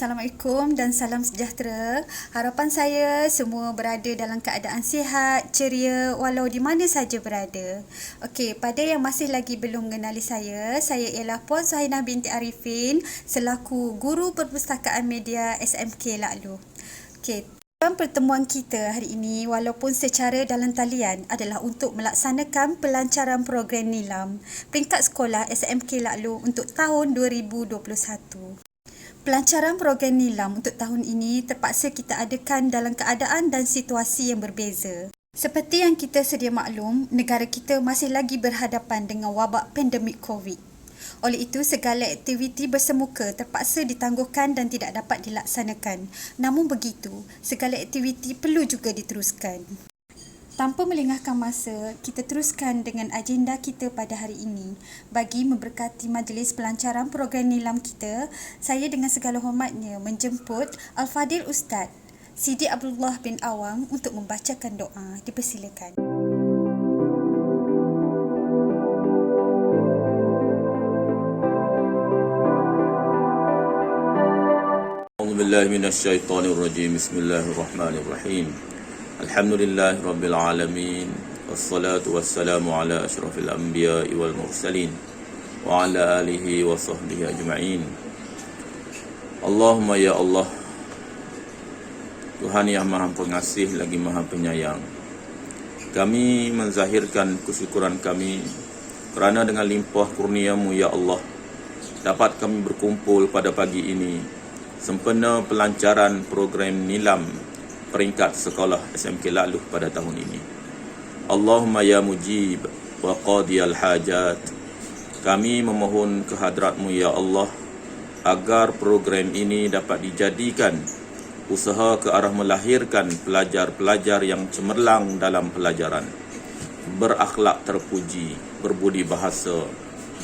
Assalamualaikum dan salam sejahtera. Harapan saya semua berada dalam keadaan sihat, ceria walau di mana saja berada. Okey, pada yang masih lagi belum mengenali saya ialah Puan Suhainah binti Arifin selaku Guru Perpustakaan Media SMK Laklu. Okey, tujuan pertemuan kita hari ini walaupun secara dalam talian adalah untuk melaksanakan pelancaran program NILAM peringkat sekolah SMK Laklu untuk tahun 2021. Pelancaran program NILAM untuk tahun ini terpaksa kita adakan dalam keadaan dan situasi yang berbeza. Seperti yang kita sedia maklum, negara kita masih lagi berhadapan dengan wabak pandemik COVID. Oleh itu, segala aktiviti bersemuka terpaksa ditangguhkan dan tidak dapat dilaksanakan. Namun begitu, segala aktiviti perlu juga diteruskan. Tanpa melengahkan masa, kita teruskan dengan agenda kita pada hari ini. Bagi memberkati majlis pelancaran program NILAM kita, saya dengan segala hormatnya menjemput Al-Fadil Ustaz Sidi Abdullah bin Awang untuk membacakan doa. Dipersilakan. A'udzubillahi minasyaitonirrajim. Bismillahirrahmanirrahim. Alhamdulillahi rabbil alamin. Wassalatu wassalamu ala asyrafil anbiya'i wal mursalin wa ala alihi wa sahbihi ajma'in. Allahumma ya Allah, Tuhan yang Maha Pengasih lagi Maha Penyayang, kami menzahirkan kesyukuran kami kerana dengan limpah kurnia-Mu ya Allah dapat kami berkumpul pada pagi ini sempena pelancaran program NILAM peringkat sekolah SMK Laklu pada tahun ini. Allahumma ya mujib wa qadiyal hajat, kami memohon kehadrat-Mu ya Allah agar program ini dapat dijadikan usaha ke arah melahirkan pelajar-pelajar yang cemerlang dalam pelajaran, berakhlak terpuji, berbudi bahasa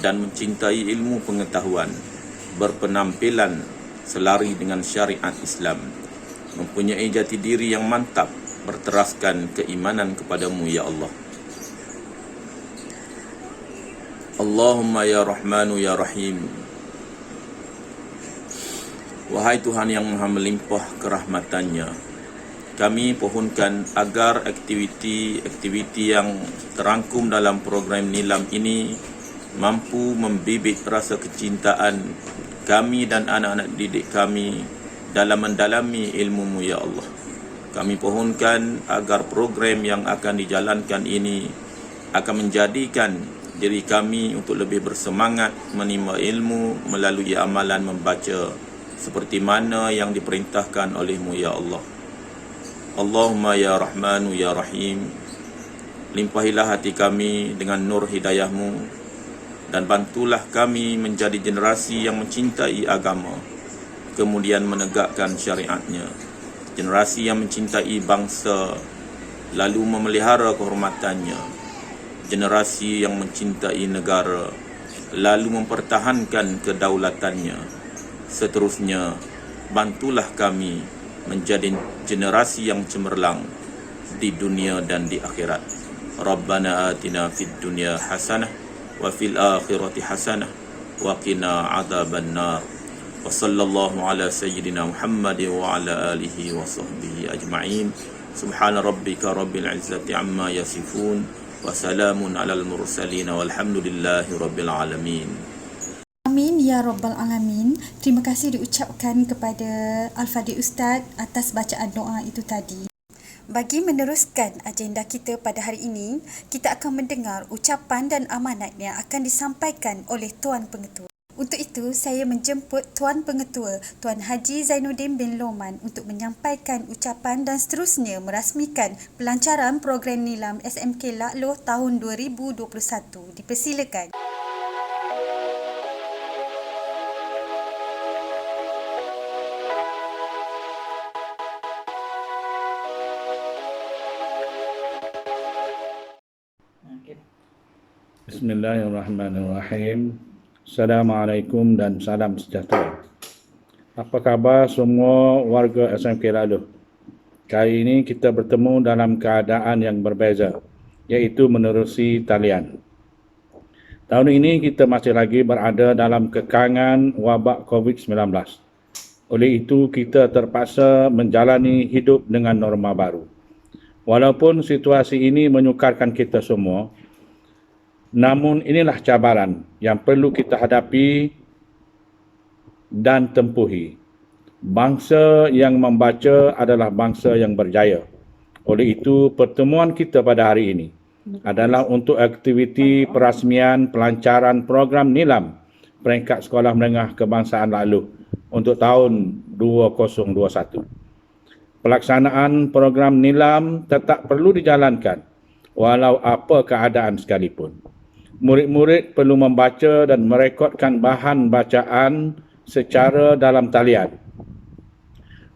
dan mencintai ilmu pengetahuan, berpenampilan selari dengan syariat Islam, mempunyai jati diri yang mantap, berteraskan keimanan kepadamu ya Allah. Allahumma ya Rahmanu ya Rahim, wahai Tuhan yang Maha melimpah kerahmatannya, kami pohonkan agar aktiviti yang terangkum dalam program NILAM ini mampu membibit rasa kecintaan kami dan anak-anak didik kami dalam mendalami ilmu-Mu ya Allah. Kami pohonkan agar program yang akan dijalankan ini akan menjadikan diri kami untuk lebih bersemangat menimba ilmu melalui amalan membaca seperti mana yang diperintahkan oleh-Mu ya Allah. Allahumma ya Rahmanu ya Rahim, limpahilah hati kami dengan nur hidayah-Mu dan bantulah kami menjadi generasi yang mencintai agama, kemudian menegakkan syariatnya, generasi yang mencintai bangsa lalu memelihara kehormatannya, generasi yang mencintai negara lalu mempertahankan kedaulatannya. Seterusnya, bantulah kami menjadi generasi yang cemerlang di dunia dan di akhirat. Rabbana atina fid dunya hasanah wa fil akhirati hasanah wa qina adzabannar. Wa sallallahu ala sayyidina Muhammad wa ala alihi wa sahbihi ajma'in. Subhana rabbika rabbil izzati amma yasifun wa salamun alal mursalin walhamdulillahi rabbil alamin. Amin ya Rabbal Alamin. Terima kasih diucapkan kepada Al-Fadil Ustaz atas bacaan doa itu tadi. Bagi meneruskan agenda kita pada hari ini, kita akan mendengar ucapan dan amanat yang akan disampaikan oleh Tuan Pengetua. Untuk itu, saya menjemput Tuan Pengetua, Tuan Haji Zainuddin bin Loman untuk menyampaikan ucapan dan seterusnya merasmikan pelancaran program NILAM SMK Laklu tahun 2021. Dipersilakan. Bismillahirrahmanirrahim. Assalamualaikum dan salam sejahtera. Apa khabar semua warga SMK Laklu? Kali ini kita bertemu dalam keadaan yang berbeza, iaitu menerusi talian. Tahun ini kita masih lagi berada dalam kekangan wabak COVID-19. Oleh itu, kita terpaksa menjalani hidup dengan norma baru. Walaupun situasi ini menyukarkan kita semua, namun inilah cabaran yang perlu kita hadapi dan tempuhi. Bangsa yang membaca adalah bangsa yang berjaya. Oleh itu, pertemuan kita pada hari ini adalah untuk aktiviti perasmian pelancaran program NILAM peringkat sekolah menengah kebangsaan lalu untuk tahun 2021. Pelaksanaan program NILAM tetap perlu dijalankan walau apa keadaan sekalipun. Murid-murid perlu membaca dan merekodkan bahan bacaan secara dalam talian.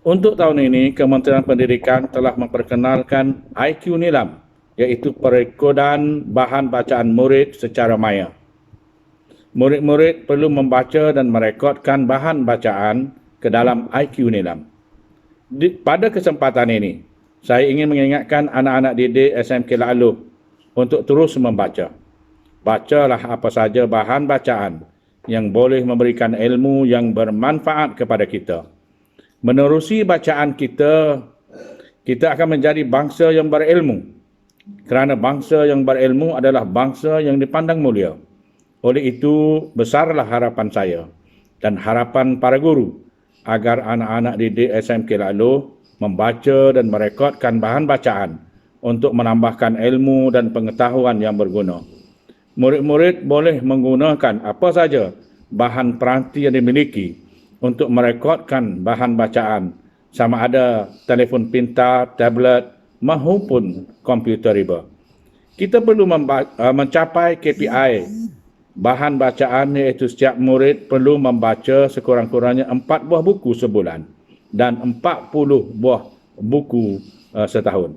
Untuk tahun ini, Kementerian Pendidikan telah memperkenalkan IQ NILAM, iaitu perekodan bahan bacaan murid secara maya. Murid-murid perlu membaca dan merekodkan bahan bacaan ke dalam IQ NILAM. Pada kesempatan ini, saya ingin mengingatkan anak-anak didik SMK Laluh untuk terus membaca. Bacalah apa saja bahan bacaan yang boleh memberikan ilmu yang bermanfaat kepada kita. Menerusi bacaan kita akan menjadi bangsa yang berilmu. Kerana bangsa yang berilmu adalah bangsa yang dipandang mulia. Oleh itu, besarlah harapan saya dan harapan para guru agar anak-anak didik SMK Laluh membaca dan merekodkan bahan bacaan untuk menambahkan ilmu dan pengetahuan yang berguna. Murid-murid boleh menggunakan apa saja bahan peranti yang dimiliki untuk merekodkan bahan bacaan, sama ada telefon pintar, tablet maupun komputer riba. Kita perlu mencapai KPI bahan bacaan, iaitu setiap murid perlu membaca sekurang-kurangnya 4 buah buku sebulan dan 40 buah buku setahun.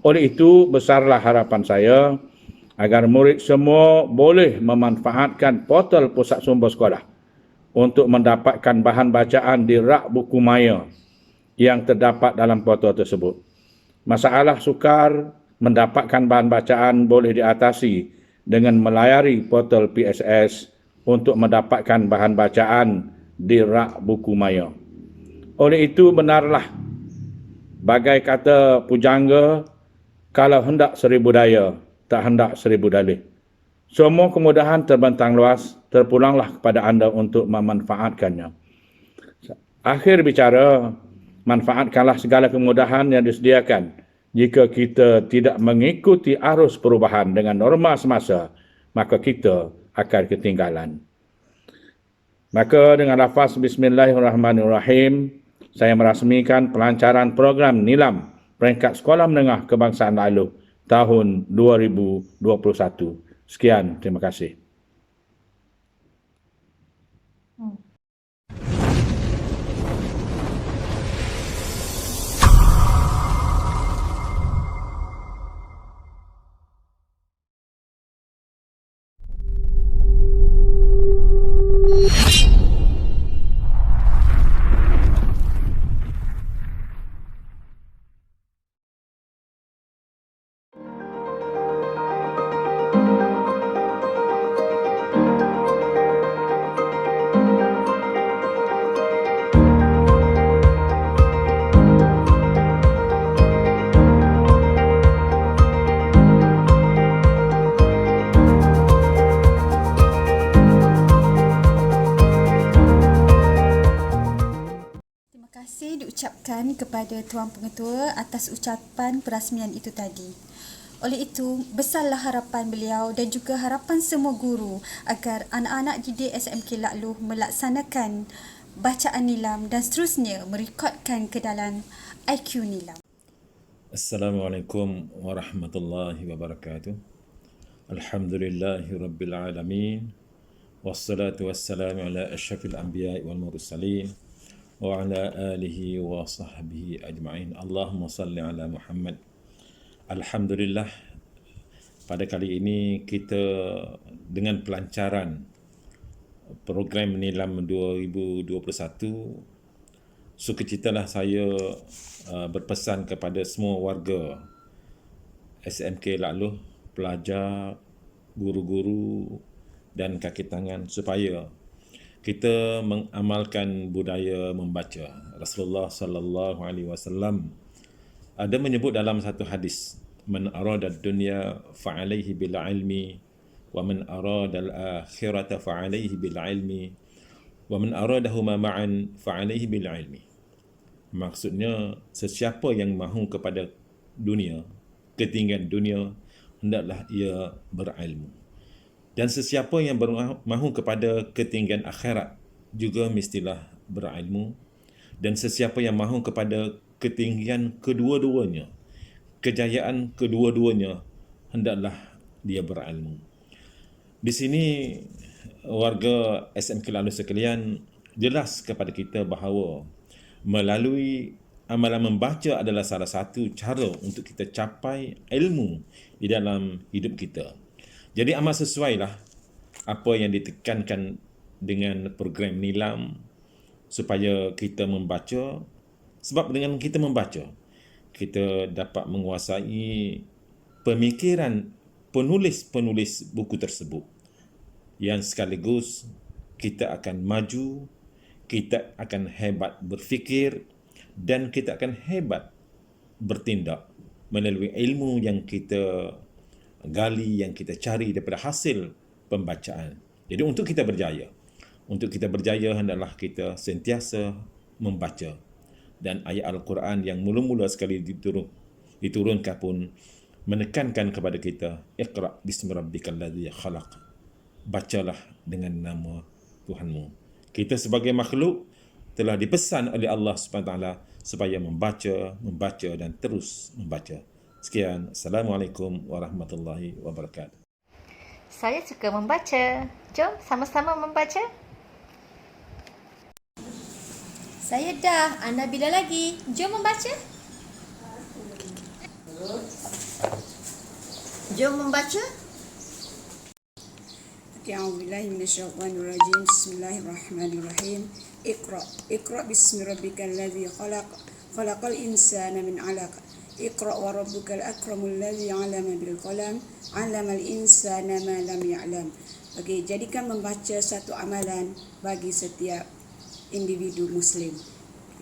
Oleh itu, besarlah harapan saya agar murid semua boleh memanfaatkan portal Pusat Sumber Sekolah untuk mendapatkan bahan bacaan di rak buku maya yang terdapat dalam portal tersebut. Masalah sukar mendapatkan bahan bacaan boleh diatasi dengan melayari portal PSS untuk mendapatkan bahan bacaan di rak buku maya. Oleh itu, benarlah bagai kata pujangga, kalau hendak 1000 daya, tak hendak 1000 dalih. Semua kemudahan terbentang luas, terpulanglah kepada anda untuk memanfaatkannya. Akhir bicara, manfaatkanlah segala kemudahan yang disediakan. Jika kita tidak mengikuti arus perubahan dengan norma semasa, maka kita akan ketinggalan. Maka dengan lafaz Bismillahirrahmanirrahim, saya merasmikan pelancaran program NILAM peringkat sekolah menengah kebangsaan Laluh tahun 2021. Sekian, terima kasih. Diucapkan kepada Tuan Pengetua atas ucapan perasmian itu tadi. Oleh itu, besarlah harapan beliau dan juga harapan semua guru agar anak-anak didik SMK Laluh melaksanakan bacaan NILAM dan seterusnya merekodkan ke dalam IQ NILAM. Assalamualaikum warahmatullahi wabarakatuh. Alhamdulillahi rabbil alamin. Wassalatu wassalamu ala asyrafil anbiya'i wal mursalin wa ala alihi wa sahbihi ajma'in. Allahumma salli ala Muhammad. Alhamdulillah, pada kali ini kita dengan pelancaran program NILAM 2021, sukacitalah saya berpesan kepada semua warga SMK Laluh, pelajar, guru-guru dan kaki tangan supaya kita mengamalkan budaya membaca. Rasulullah sallallahu alaihi wasallam ada menyebut dalam satu hadis, man arada ad-dunya fa'alaihi bil ilmi wa man arada al-akhirata fa'alaihi bil ilmi wa man aradahuma ma'an fa'alaihi bil ilmi. Maksudnya, sesiapa yang mahu kepada dunia, ketinggian dunia, hendaklah ia berilmu. Dan sesiapa yang mahu kepada ketinggian akhirat juga mestilah berilmu. Dan sesiapa yang mahu kepada ketinggian kedua-duanya, kejayaan kedua-duanya, hendaklah dia berilmu. Di sini warga SMK Lalu sekalian jelas kepada kita bahawa melalui amalan membaca adalah salah satu cara untuk kita capai ilmu di dalam hidup kita. Jadi amat sesuailah apa yang ditekankan dengan program Nilam supaya kita membaca, sebab dengan kita membaca kita dapat menguasai pemikiran penulis-penulis buku tersebut, yang sekaligus kita akan maju, kita akan hebat berfikir dan kita akan hebat bertindak melalui ilmu yang kita gali, yang kita cari daripada hasil pembacaan. Jadi untuk kita berjaya hendaklah kita sentiasa membaca. Dan ayat Al-Quran yang mula-mula sekali diturunkan pun menekankan kepada kita, Iqra' bismi rabbikal ladzi khalaq. Bacalah dengan nama Tuhanmu. Kita sebagai makhluk telah dipesan oleh Allah SWT supaya membaca dan terus membaca. Sekian. Assalamualaikum warahmatullahi wabarakatuh. Saya suka membaca. Jom sama-sama membaca. Saya dah. Anda bila lagi? Jom membaca. Jom membaca. A'udzubillahi minasyaitonirrajim. Bismillahirrahmanirrahim. Iqra bismi rabbikal ladzi khalaq. Khalaqal insana min 'alaq. Iqra wa rabbukal akramul ladzi 'allama bil qalam. 'allamal insana ma lam ya'lam. Okey, jadikan membaca satu amalan bagi setiap individu muslim.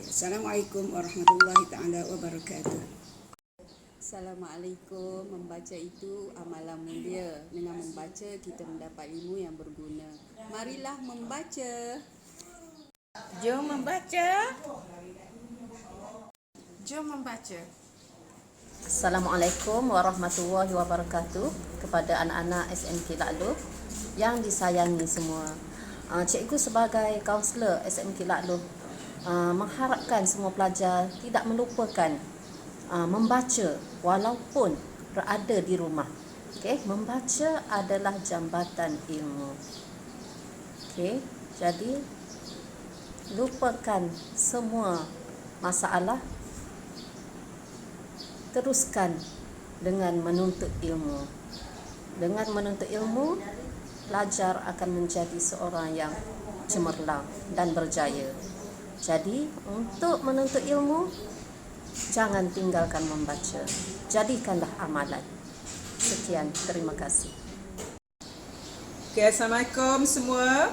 Assalamualaikum warahmatullahi taala wabarakatuh. Assalamualaikum. Membaca itu amalan mulia. Dengan membaca kita mendapat ilmu yang berguna. Marilah membaca. Jom membaca. Jom membaca. Assalamualaikum warahmatullahi wabarakatuh. Kepada anak-anak SMK Lalu yang disayangi semua. Cikgu sebagai kaunselor SMK Lalu mengharapkan semua pelajar tidak melupakan membaca walaupun berada di rumah. Okey, membaca adalah jambatan ilmu. Okey, jadi lupakan semua masalah, teruskan dengan menuntut ilmu. Dengan menuntut ilmu, pelajar akan menjadi seorang yang cemerlang dan berjaya. Jadi, untuk menuntut ilmu, jangan tinggalkan membaca. Jadikanlah amalan. Sekian, terima kasih. Okay, Assalamualaikum semua.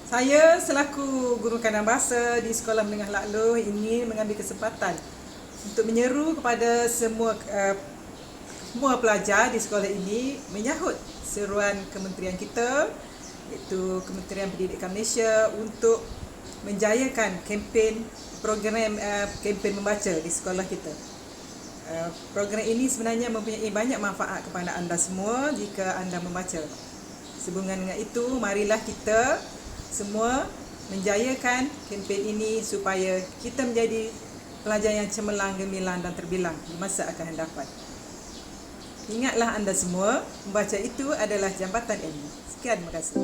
Saya selaku guru kanan bahasa di Sekolah Menengah Lalu ingin mengambil kesempatan untuk menyeru kepada semua pelajar di sekolah ini menyahut seruan kementerian kita, iaitu Kementerian Pendidikan Malaysia, untuk menjayakan program membaca di sekolah kita. Program ini sebenarnya mempunyai banyak manfaat kepada anda semua jika anda membaca. Sehubungan dengan itu, marilah kita semua menjayakan kempen ini supaya kita menjadi pelajar yang cemerlang, gemilang dan terbilang di masa akan hadapan. Ingatlah anda semua, membaca itu adalah jambatan ilmu. Sekian, terima kasih.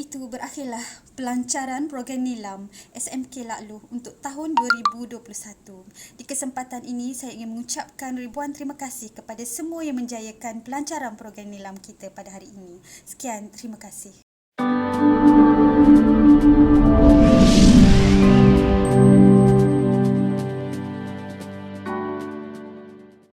itu berakhirlah pelancaran program Nilam SMK Lakluh untuk tahun 2021. Di kesempatan ini saya ingin mengucapkan ribuan terima kasih kepada semua yang menjayakan pelancaran program Nilam kita pada hari ini. Sekian, terima kasih.